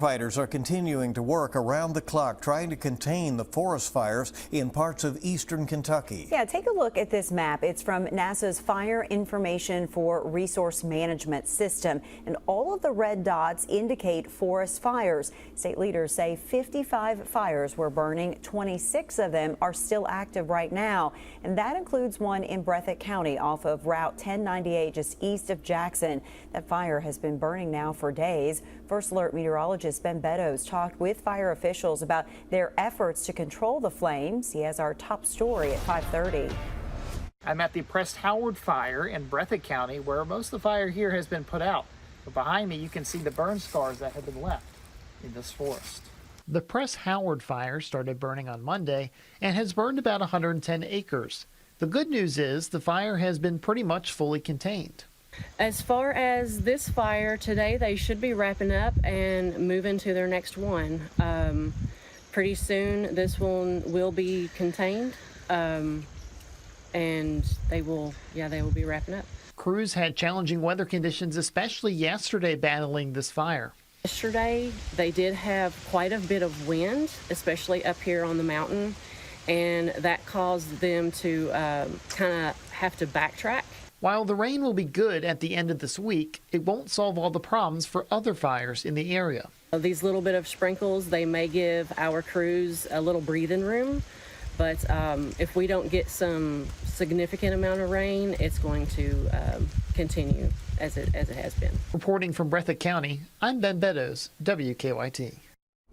Firefighters are continuing to work around the clock trying to contain the forest fires in parts of eastern Kentucky. Yeah, take a look at this map. It's from NASA's Fire Information for Resource Management System, and all of the red dots indicate forest fires. State leaders say 55 fires were burning. 26 of them are still active right now, and that includes one in Breathitt County off of Route 1098 just east of Jackson. That fire has been burning now for days. First Alert meteorologist Ben Beddoes talked with fire officials about their efforts to control the flames. He has our top story at 5:30. I'm at the Prest Howard fire in Breathitt County, where most of the fire here has been put out. But behind me, you can see the burn scars that have been left in this forest. The Prest Howard fire started burning on Monday and has burned about 110 acres. The good news is the fire has been pretty much fully contained. As far as this fire today, they should be wrapping up and moving to their next one. Pretty soon this one will be contained, and they will be wrapping up. Crews had challenging weather conditions, especially yesterday, battling this fire. Yesterday they did have quite a bit of wind, especially up here on the mountain, and that caused them to kind of have to backtrack. While the rain will be good at the end of this week, it won't solve all the problems for other fires in the area. These little bit of sprinkles, they may give our crews a little breathing room, but if we don't get some significant amount of rain, it's going to continue as it has been. Reporting from Breathitt County, I'm Ben Beddoes, WKYT.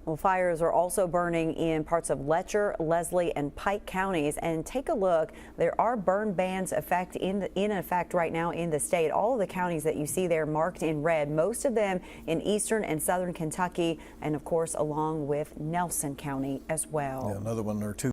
Well, fires are also burning in parts of Letcher, Leslie, and Pike counties. And take a look. There are burn bans in effect right now in the state. All of the counties that you see there marked in red, most of them in eastern and southern Kentucky, and of course along with Nelson County as well. Yeah, another one or two.